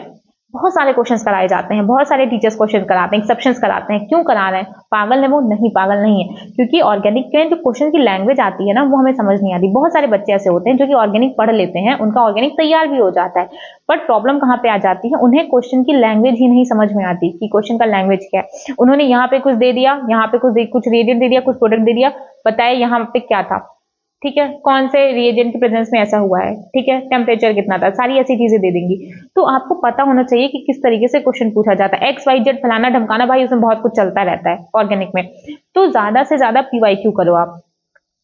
बहुत सारे क्वेश्चंस कराए जाते हैं, बहुत सारे टीचर्स क्वेश्चन कराते हैं, एक्सेप्शंस कराते हैं। क्यों करा रहे हैं? पागल है वो? नहीं, पागल नहीं है, क्योंकि ऑर्गेनिक के जो क्वेश्चन की लैंग्वेज आती है ना, वो हमें समझ नहीं आती। बहुत सारे बच्चे ऐसे होते हैं जो कि ऑर्गेनिक पढ़ लेते हैं, उनका ऑर्गेनिक तैयार भी हो जाता है, बट प्रॉब्लम कहाँ पे आ जाती है, उन्हें क्वेश्चन की लैंग्वेज ही नहीं समझ में आती कि क्वेश्चन का लैंग्वेज क्या है। उन्होंने यहाँ पे कुछ दे दिया, यहाँ पे कुछ रेडियन दे दिया, कुछ प्रोडक्ट दे दिया, बताए यहाँ पे क्या था, ठीक है, कौन से रिएजेंट की प्रेजेंस में ऐसा हुआ है, ठीक है, टेम्परेचर कितना था, सारी ऐसी चीजें दे देंगी। तो आपको पता होना चाहिए कि किस तरीके से क्वेश्चन पूछा जाता है। एक्स वाई जेड फलाना ढमकाना, भाई उसमें बहुत कुछ चलता रहता है ऑर्गेनिक में। तो ज्यादा से ज्यादा पीवाईक्यू करो आप,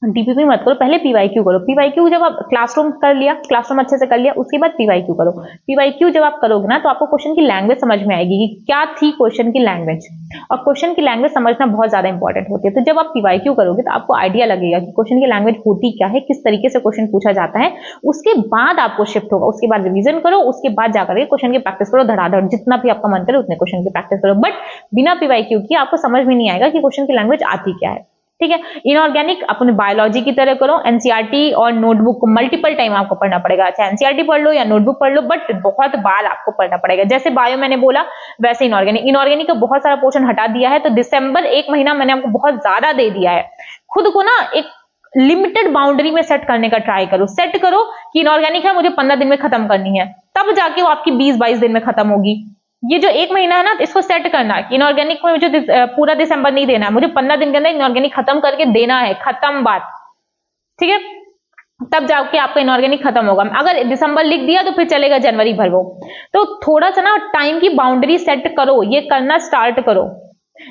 डीपीपी मत करो, पहले पीवाईक्यू करो। पीवाईक्यू जब आप क्लासरूम कर लिया, क्लासरूम अच्छे से कर लिया, उसके बाद पीवाईक्यू करो। पीवाईक्यू जब आप करोगे ना, तो आपको क्वेश्चन की लैंग्वेज समझ में आएगी कि क्या थी क्वेश्चन की लैंग्वेज, और क्वेश्चन की लैंग्वेज समझना बहुत ज्यादा इंपॉर्टेंट होती है। तो जब आप पीवाईक्यू करोगे तो आपको आइडिया लगेगा कि क्वेश्चन की लैंग्वेज होती क्या है, किस तरीके से क्वेश्चन पूछा जाता है। उसके बाद आपको शिफ्ट होगा, उसके बाद रिविजन करो, उसके बाद जाकर क्वेश्चन की प्रैक्टिस करो धड़ाधड़, जितना भी आपका मन करे उतने क्वेश्चन की प्रैक्टिस करो। बट बिना पीवाईक्यू की आपको समझ में नहीं आएगा कि क्वेश्चन की लैंग्वेज आती क्या है, ठीक है। इनऑर्गेनिक अपने बायोलॉजी की तरह करो, एनसीईआरटी और नोटबुक को मल्टीपल टाइम आपको पढ़ना पड़ेगा। अच्छा, एनसीईआरटी पढ़ लो या नोटबुक पढ़ लो, बट बहुत बार आपको पढ़ना पड़ेगा। जैसे बायो मैंने बोला, वैसे इनऑर्गेनिक का बहुत सारा पोर्शन हटा दिया है। तो दिसंबर 1 महीना मैंने आपको बहुत ज्यादा दे दिया है। खुद को ना एक लिमिटेड बाउंड्री में सेट करने का ट्राई करो। सेट करो कि इनऑर्गेनिक है, मुझे 15 दिन में खत्म करनी है, तब जाके वो आपकी 20-22 दिन में खत्म होगी। ये जो 1 महीना है ना, इसको सेट करना है कि इनऑर्गेनिक में मुझे पूरा दिसंबर नहीं देना है, मुझे 15 दिन के अंदर इनऑर्गेनिक खत्म करके देना है, खत्म बात, ठीक है। तब जाके आपका इनऑर्गेनिक खत्म होगा। अगर दिसंबर लिख दिया तो फिर चलेगा जनवरी भर वो। तो थोड़ा सा ना टाइम की बाउंड्री सेट करो, ये करना स्टार्ट करो।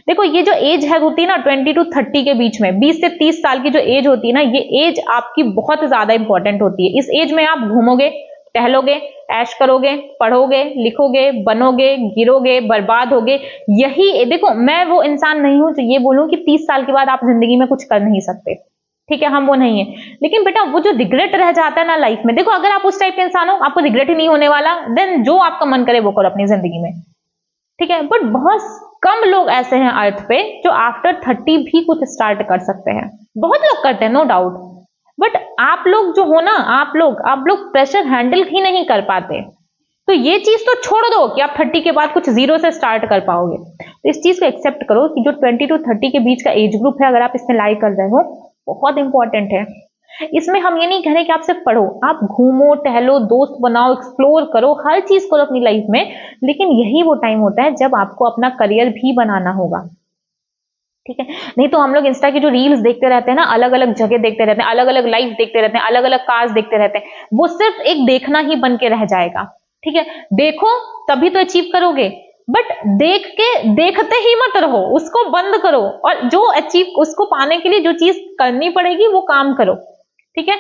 देखो, ये जो एज है होती है ना 20 to 30 के बीच में, 20 से 30 साल की जो एज होती है ना, ये एज आपकी बहुत ज्यादा इंपॉर्टेंट होती है। इस एज में आप घूमोगे, टहलोगे, ऐश करोगे, पढ़ोगे, लिखोगे, बनोगे, गिरोगे, बर्बाद होगे। यही देखो, मैं वो इंसान नहीं हूं जो ये बोलूं कि 30 साल के बाद आप जिंदगी में कुछ कर नहीं सकते, ठीक है, हम वो नहीं है। लेकिन बेटा, वो जो रिग्रेट रह जाता है ना लाइफ में, देखो अगर आप उस टाइप के इंसान हो, आपको रिग्रेट ही नहीं होने वाला, देन जो आपका मन करे वो करो अपनी जिंदगी में, ठीक है। बट बहुत कम लोग ऐसे हैं अर्थ पे जो आफ्टर 30 भी कुछ स्टार्ट कर सकते हैं। बहुत लोग करते हैं, नो डाउट, बट आप लोग जो हो ना, आप लोग प्रेशर हैंडल ही नहीं कर पाते। तो ये चीज तो छोड़ दो कि आप 30 के बाद कुछ जीरो से स्टार्ट कर पाओगे। तो इस चीज को एक्सेप्ट करो कि जो 20 to 30 के बीच का एज ग्रुप है, अगर आप इसमें लाई कर रहे हो, बहुत इंपॉर्टेंट है। इसमें हम ये नहीं कह रहे कि आप सिर्फ पढ़ो, आप घूमो, टहलो, दोस्त बनाओ, एक्सप्लोर करो, हर चीज करो अपनी लाइफ में। लेकिन यही वो टाइम होता है जब आपको अपना करियर भी बनाना होगा, ठीक है। नहीं तो हम लोग इंस्टा की जो रील्स देखते रहते हैं ना, अलग अलग जगह देखते रहते हैं, अलग अलग लाइफ देखते रहते हैं, अलग अलग कार्स देखते रहते हैं, वो सिर्फ एक देखना ही बन के रह जाएगा, ठीक है। देखो तभी तो अचीव करोगे, बट देख के देखते ही मत रहो, उसको बंद करो, और जो अचीव उसको पाने के लिए जो चीज करनी पड़ेगी वो काम करो, ठीक है।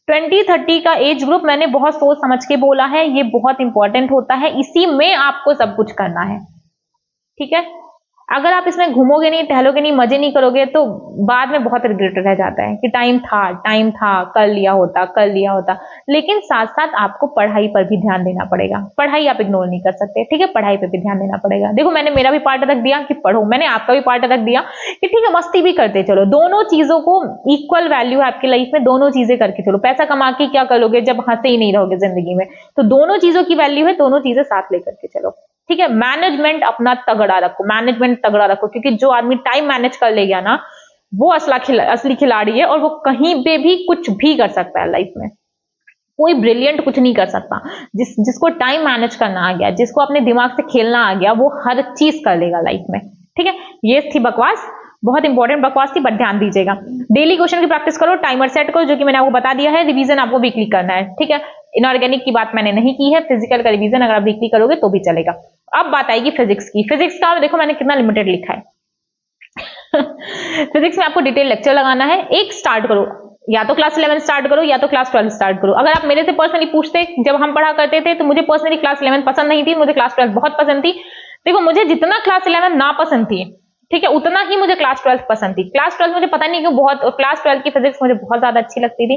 20-30 का एज ग्रुप मैंने बहुत सोच समझ के बोला है, ये बहुत इंपॉर्टेंट होता है, इसी में आपको सब कुछ करना है, ठीक है। अगर आप इसमें घूमोगे नहीं, टहलोगे नहीं, मजे नहीं करोगे, तो बाद में बहुत रिग्रेट रह जाता है कि टाइम था, कर लिया होता। लेकिन साथ साथ आपको पढ़ाई पर भी ध्यान देना पड़ेगा। पढ़ाई आप इग्नोर नहीं कर सकते, ठीक है, पढ़ाई पर भी ध्यान देना पड़ेगा। देखो, मैंने मेरा भी पार्ट रख दिया कि पढ़ो, मैंने आपका भी पार्ट रख दिया कि ठीक है, मस्ती भी करते चलो। दोनों चीजों को इक्वल वैल्यू है आपकी लाइफ में, दोनों चीजें करके चलो। पैसा कमा के क्या करोगे जब हंसे ही नहीं रहोगे जिंदगी में? तो दोनों चीजों की वैल्यू है, दोनों चीजें साथ लेकर के चलो, ठीक है। मैनेजमेंट अपना तगड़ा रखो, क्योंकि जो आदमी टाइम मैनेज कर ले गया ना, वो असली खिलाड़ी है, और वो कहीं पे भी कुछ भी कर सकता है लाइफ में। कोई ब्रिलियंट कुछ नहीं कर सकता। जिसको टाइम मैनेज करना आ गया, जिसको अपने दिमाग से खेलना आ गया, वो हर चीज कर लेगा लाइफ में, ठीक है। ये थी बकवास, बहुत इंपॉर्टेंट बकवास थी, बट ध्यान दीजिएगा। डेली क्वेश्चन की प्रैक्टिस करो, टाइमर सेट करो, जो कि मैंने आपको बता दिया है। रिवीजन आपको वीकली करना है, ठीक है। इनऑर्गेनिक की बात मैंने नहीं की है, फिजिकल का रिवीजन अगर आप वीकली करोगे तो भी चलेगा। अब बात आएगी फिजिक्स की। फिजिक्स का देखो मैंने कितना लिमिटेड लिखा है। फिजिक्स में आपको डिटेल लेक्चर लगाना है। एक स्टार्ट करो, या तो क्लास 11 स्टार्ट करो या तो क्लास 12 स्टार्ट करो। अगर आप मेरे से पर्सनली पूछते, जब हम पढ़ा करते थे, तो मुझे पर्सनली क्लास 11 पसंद नहीं थी, मुझे क्लास 12 बहुत पसंद थी। देखो, मुझे जितना क्लास 11 ना पसंद थी, ठीक है, उतना ही मुझे क्लास 12 पसंद थी। क्लास 12 मुझे पता नहीं क्यों बहुत, क्लास 12 की फिजिक्स मुझे बहुत ज्यादा अच्छी लगती थी।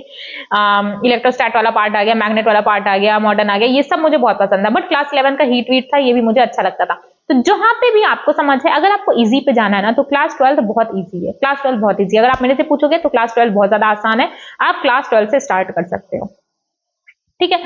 इलेक्ट्रोस्टैट वाला पार्ट आ गया, मैग्नेट वाला पार्ट आ गया, मॉडर्न आ गया, ये सब मुझे बहुत पसंद था। बट क्लास 11 का हीट वीट था, ये भी मुझे अच्छा लगता था। तो जहां पे भी आपको समझ है, अगर आपको इजी पे जाना है ना, तो क्लास 12 बहुत इजी है। क्लास 12 बहुत इजी है। अगर आप मेरे से पूछोगे तो क्लास 12 बहुत ज्यादा आसान है, आप क्लास 12 से स्टार्ट कर सकते हो, ठीक है।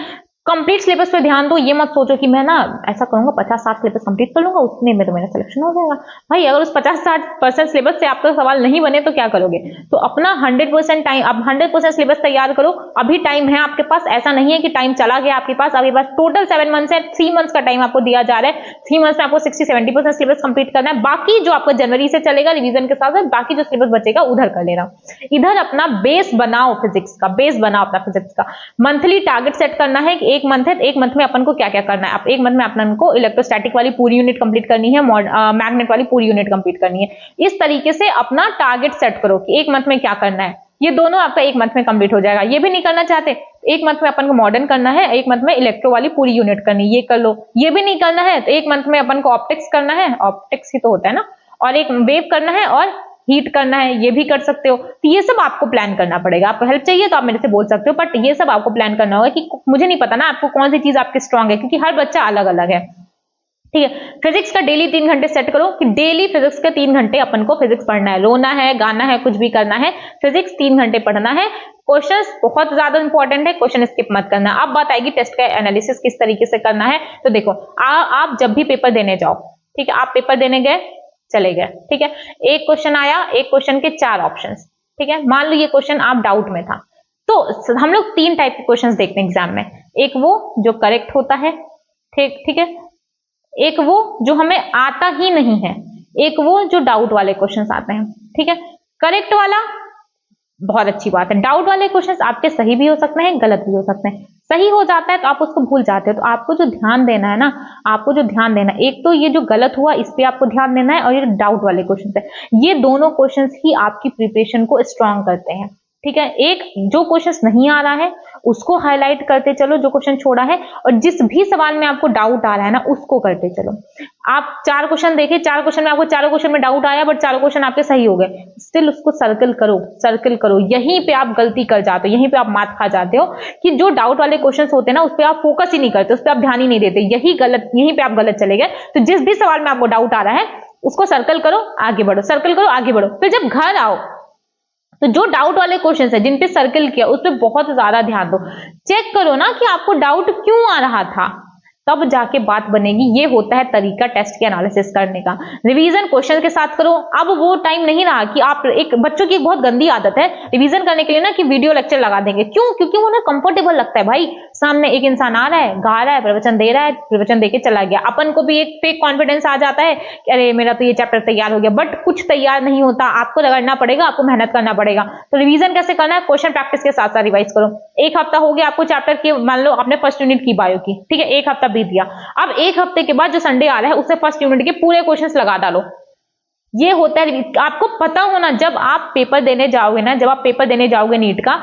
कंप्लीट सिलेबस पे ध्यान दो। ये मत सोचो कि मैं ना ऐसा करूंगा 50-60 सिलेबस कंप्लीट कर लूंगा, उतने में तो मेरा सिलेक्शन हो जाएगा। भाई अगर उस 50-60% सिलेबस से आपका सवाल नहीं बने तो क्या करोगे? तो अपना 100% टाइम, अब 100% सिलेबस तैयार करो। अभी टाइम है आपके पास, ऐसा नहीं है कि टाइम चला गया आपके पास। आपके पास टोटल 7 मंथ्स है, 3 मंथ्स का टाइम आपको दिया जा रहा है। 3 मंथ्स में आपको 60-70% सिलेबस कंप्लीट करना है। बाकी जो आपका जनवरी से चलेगा रिवीजन के साथ, बाकी जो सिलेबस बचेगा उधर कर लेना। इधर अपना बेस बनाओ फिजिक्स का, बेस बनाओ अपना फिजिक्स का। मंथली टारगेट सेट करना है कि एक मंथ है, एक मंथ में अपन को क्या क्या करना है। आप एक मंथ में अपन को इलेक्ट्रोस्टैटिक वाली पूरी यूनिट कंप्लीट करनी है, मैग्नेट वाली पूरी यूनिट कंप्लीट करनी है। इस तरीके से अपना टारगेट सेट करो कि एक मंथ में क्या करना है। ये दोनों आपका एक मंथ में कंप्लीट हो जाएगा। ये भी नहीं करना चाहते, एक मंथ में अपन को मॉडर्न करना है, एक मंथ में इलेक्ट्रो वाली पूरी यूनिट करनी है, ये कर लो। ये भी नहीं करना है तो एक मंथ में अपन को ऑप्टिक्स करना है, ऑप्टिक्स ही तो होता है ना, और एक वेव करना है और हीट करना है, ये भी कर सकते हो। तो ये सब आपको प्लान करना पड़ेगा। आपको हेल्प चाहिए तो आप मेरे से बोल सकते हो, बट ये सब आपको प्लान करना होगा कि मुझे नहीं पता ना आपको कौन सी चीज आपकी स्ट्रांग है, क्योंकि हर बच्चा अलग अलग है। ठीक है, फिजिक्स का डेली 3 घंटे सेट करो कि डेली फिजिक्स के 3 घंटे अपन को फिजिक्स पढ़ना है। रोना है, गाना है, कुछ भी करना है, फिजिक्स 3 घंटे पढ़ना है। क्वेश्चंस बहुत ज्यादा इंपॉर्टेंट है, क्वेश्चन स्किप मत करना। अब बात आएगी टेस्ट का एनालिसिस किस तरीके से करना है। तो देखो आप जब भी पेपर देने जाओ, ठीक है, आप पेपर देने गए, चले गए, ठीक है, एक क्वेश्चन आया, एक क्वेश्चन के 4 ऑप्शंस, ठीक है। मान लो ये क्वेश्चन आप डाउट में था, तो हम लोग 3 टाइप के क्वेश्चंस देखते हैं एग्जाम में। एक वो जो करेक्ट होता है, ठीक है, एक वो जो हमें आता ही नहीं है, एक वो जो डाउट वाले क्वेश्चंस आते हैं, ठीक है। करेक्ट वाला बहुत अच्छी बात है, डाउट वाले क्वेश्चंस आपके सही भी हो सकते हैं, गलत भी हो सकते हैं। सही हो जाता है तो आप उसको भूल जाते हो, तो आपको जो ध्यान देना है ना, आपको जो ध्यान देना है, एक तो ये जो गलत हुआ इस पे आपको ध्यान देना है, और ये डाउट वाले क्वेश्चंस है, ये दोनों क्वेश्चंस ही आपकी प्रिपरेशन को स्ट्रांग करते हैं, ठीक है। एक जो क्वेश्चंस नहीं आ रहा है उसको हाईलाइट करते चलो, जो क्वेश्चन छोड़ा है, और जिस भी सवाल में आपको डाउट आ रहा है ना उसको करते चलो। आप 4 क्वेश्चन देखे, 4 क्वेश्चन में आपको चारों क्वेश्चन में डाउट आया, बट चारों क्वेश्चन आपके सही हो गए, स्टिल उसको सर्कल करो, सर्कल करो। यहीं पे आप गलती कर जाते हो, यहीं पे आप मात खा जाते हो कि जो डाउट वाले क्वेश्चन होते हैं ना उस पर आप फोकस ही नहीं करते, उस पर आप ध्यान ही नहीं देते, यही गलत, यहीं पे आप गलत चले गए। तो जिस भी सवाल में आपको डाउट आ रहा है उसको सर्कल करो, आगे बढ़ो, सर्कल करो, आगे बढ़ो। फिर जब घर आओ तो जो डाउट वाले क्वेश्चंस है जिन पे सर्कल किया उस पे बहुत ज्यादा ध्यान दो, चेक करो ना कि आपको डाउट क्यों आ रहा था, तब जाके बात बनेगी। ये होता है तरीका टेस्ट के एनालिसिस करने का। रिवीजन क्वेश्चन के साथ करो। अब वो टाइम नहीं रहा कि आप, एक बच्चों की एक बहुत गंदी आदत है रिवीजन करने के लिए ना कि वीडियो लेक्चर लगा देंगे। क्यों? क्योंकि उन्हें कंफर्टेबल लगता है। भाई सामने एक इंसान आ रहा है, गा रहा है, प्रवचन दे रहा है, प्रवचन देके चला गया। अपन को भी एक फेक कॉन्फिडेंस आ जाता है कि अरे मेरा तो ये चैप्टर तैयार हो गया, बट कुछ तैयार नहीं होता। आपको रगड़ना पड़ेगा, आपको मेहनत करना पड़ेगा। तो रिवीजन कैसे करना है? क्वेश्चन प्रैक्टिस के साथ साथ रिवाइज करो। एक हफ्ता हो गया आपको चैप्टर की, मान लो आपने फर्स्ट यूनिट की बायो की, ठीक है, एक हफ्ता बीत गया। अब एक हफ्ते के बाद जो संडे आ रहा है उससे फर्स्ट यूनिट के पूरे क्वेश्चंस लगा डालो। ये होता है, आपको पता होना जब आप पेपर देने जाओगे ना, जब आप पेपर देने जाओगे नीट का,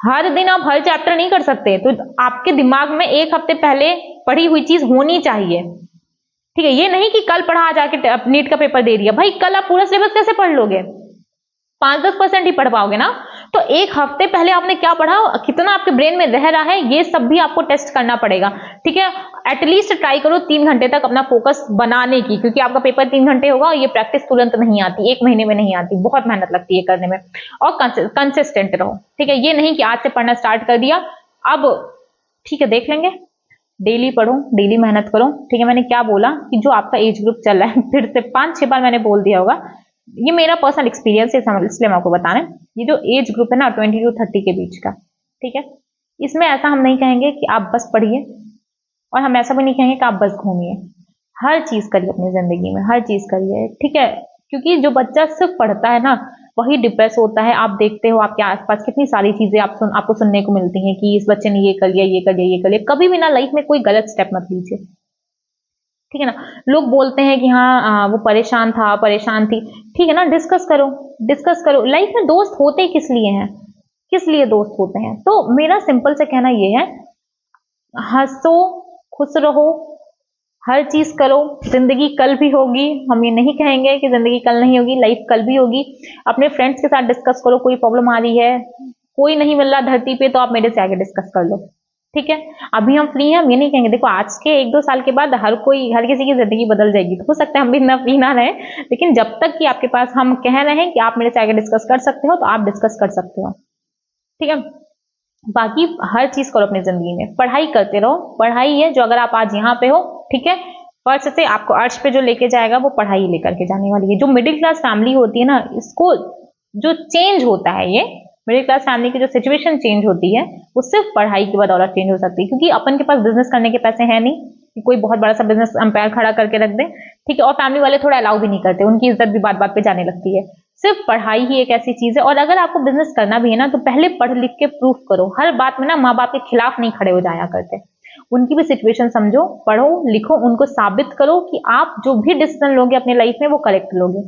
हर दिन आप हर चैप्टर नहीं कर सकते। तो आपके दिमाग में एक हफ्ते पहले पढ़ी हुई चीज होनी चाहिए, ठीक है। ये नहीं कि कल पढ़ा जाके नीट का पेपर दे दिया। भाई कल आप पूरा सिलेबस कैसे पढ़ लोगे? 5-10% ही पढ़ पाओगे ना। तो एक हफ्ते पहले आपने क्या पढ़ा, कितना आपके ब्रेन में रह रहा है, ये सब भी आपको टेस्ट करना पड़ेगा, ठीक है। एटलीस्ट ट्राई करो 3 घंटे तक अपना फोकस बनाने की, क्योंकि आपका पेपर 3 घंटे होगा। ये प्रैक्टिस तुरंत नहीं आती, 1 महीने में नहीं आती, बहुत मेहनत लगती है करने में। और कंसिस्टेंट रहो, ठीक है। ये नहीं कि आज से पढ़ना स्टार्ट कर दिया, अब ठीक है देख लेंगे। डेली पढ़ो, डेली मेहनत करो, ठीक है। मैंने क्या बोला कि जो आपका एज ग्रुप चल रहा है, फिर से 5-6 बार मैंने बोल दिया होगा, ये मेरा पर्सनल एक्सपीरियंस है, इसलिए मैं आपको बता रहे हैं। ये जो एज ग्रुप है ना 20 to 30 के बीच का, ठीक है, इसमें ऐसा हम नहीं कहेंगे कि आप बस पढ़िए, और हम ऐसा भी नहीं कहेंगे कि आप बस घूमिए। हर चीज करिए अपनी जिंदगी में, हर चीज करिए, ठीक है। क्योंकि जो बच्चा सिर्फ पढ़ता है ना वही डिप्रेस होता है। आप देखते हो आपके आसपास कितनी सारी चीजें आपको सुनने को मिलती हैं कि इस बच्चे ने ये कर लिया, ये कर लिया, ये कर लिया। कभी भी ना लाइफ में कोई गलत स्टेप मत लीजिए, ठीक है ना। लोग बोलते हैं कि हाँ वो परेशान था, परेशान थी, ठीक है ना। डिस्कस करो, डिस्कस करो। लाइफ में दोस्त होते किस लिए हैं, किस लिए दोस्त होते हैं? तो मेरा सिंपल से कहना ये है, हंसो, खुश रहो, हर चीज करो। जिंदगी कल भी होगी, हम ये नहीं कहेंगे कि जिंदगी कल नहीं होगी, लाइफ कल भी होगी। अपने फ्रेंड्स के साथ डिस्कस करो, कोई प्रॉब्लम आ रही है, कोई नहीं मिल रहा धरती पे, तो आप मेरे से आगे डिस्कस कर लो, ठीक है। अभी हम फ्री हैं, हम ये नहीं कहेंगे। देखो आज के 1-2 साल के बाद हर किसी की जिंदगी बदल जाएगी, तो हो सकता है हम भी ना फ्री ना रहे, लेकिन जब तक कि आपके पास हम कह रहे हैं कि आप मेरे से आगे डिस्कस कर सकते हो, तो आप डिस्कस कर सकते हो, ठीक है। बाकी हर चीज करो अपनी जिंदगी में, पढ़ाई करते रहो। पढ़ाई है जो अगर आप आज यहाँ पे हो, ठीक है, फर्स्ट से आपको अर्श पे जो लेके जाएगा वो पढ़ाई लेकर के जाने वाली है। जो मिडिल क्लास फैमिली होती है ना, इसको जो चेंज होता है, ये मिडिल क्लास फैमिली की जो सिचुएशन चेंज होती है वो सिर्फ पढ़ाई की बदौलत चेंज हो सकती है। क्योंकि अपन के पास बिजनेस करने के पैसे हैं नहीं कि कोई बहुत बड़ा सा बिजनेस अंपायर खड़ा करके रख दे, ठीक है, और फैमिली वाले थोड़ा अलाउ भी नहीं करते, उनकी इज्जत भी बात बात पे जाने लगती है। सिर्फ पढ़ाई ही एक ऐसी चीज है, और अगर आपको बिजनेस करना भी है ना तो पहले पढ़ लिख के प्रूफ करो। हर बात में ना माँ बाप के खिलाफ नहीं खड़े हो जाया करते, उनकी भी सिचुएशन समझो, पढ़ो लिखो, उनको साबित करो कि आप जो भी डिसीजन लोगे अपने लाइफ में वो करेक्ट लोगे,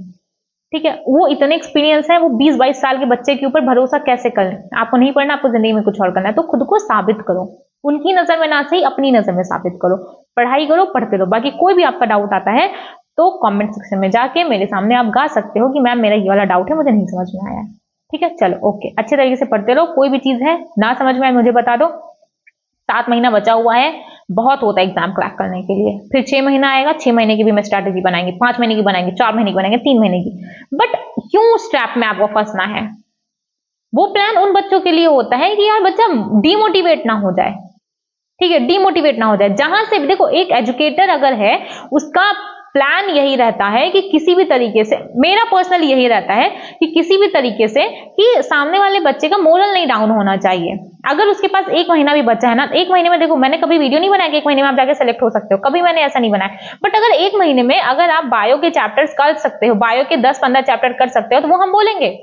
ठीक है। वो इतने एक्सपीरियंस है, वो 20-22 साल के बच्चे के ऊपर भरोसा कैसे करें। आपको नहीं पढ़ना, आपको जिंदगी में कुछ और करना है, तो खुद को साबित करो, उनकी नजर में ना सही अपनी नजर में साबित करो, पढ़ाई करो, पढ़ते रहो। बाकी कोई भी आपका डाउट आता है तो कमेंट सेक्शन में जाके मेरे सामने आप गा सकते हो कि मैम मेरा ये वाला डाउट है, मुझे नहीं समझ में आया है, ठीक है। चलो ओके, अच्छे तरीके से पढ़ते रहो। कोई भी चीज है ना समझ में आए मुझे बता दो। 7 महीना बचा हुआ है, बहुत होता है एग्जाम क्रैक करने के लिए। फिर 6 महीना आएगा, 6 महीने की भी मैं स्ट्रैटेजी बनाएंगे, 5 महीने की बनाएंगे, 4 महीने की बनाएंगे, 3 महीने की। बट क्यों उस ट्रैप में आपको फंसना है? वो प्लान उन बच्चों के लिए होता है कि यार बच्चा डिमोटिवेट ना हो जाए, ठीक है, डिमोटिवेट ना हो जाए। जहां से देखो, एक एजुकेटर अगर है उसका प्लान यही रहता है कि किसी भी तरीके से, मेरा पर्सनल यही रहता है कि किसी भी तरीके से कि सामने वाले बच्चे का मोरल नहीं डाउन होना चाहिए। अगर उसके पास 1 महीना भी बचा है ना, 1 महीने में देखो, मैंने कभी वीडियो नहीं बनाया कि 1 महीने में आप जाके सेलेक्ट हो सकते हो, कभी मैंने ऐसा नहीं बनाया। बट अगर 1 महीने में अगर आप बायो के चैप्टर्स कर सकते हो, बायो के 10-15 चैप्टर कर सकते हो, तो वो हम बोलेंगे।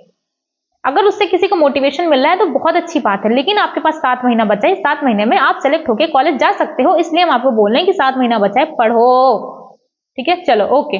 अगर उससे किसी को मोटिवेशन मिल रहा है तो बहुत अच्छी बात है। लेकिन आपके पास 7 महीना बचा है, 7 महीने में आप सेलेक्ट होके कॉलेज जा सकते हो, इसलिए हम आपको बोल रहे हैं कि 7 महीना बचा है, पढ़ो, ठीक है। चलो ओके।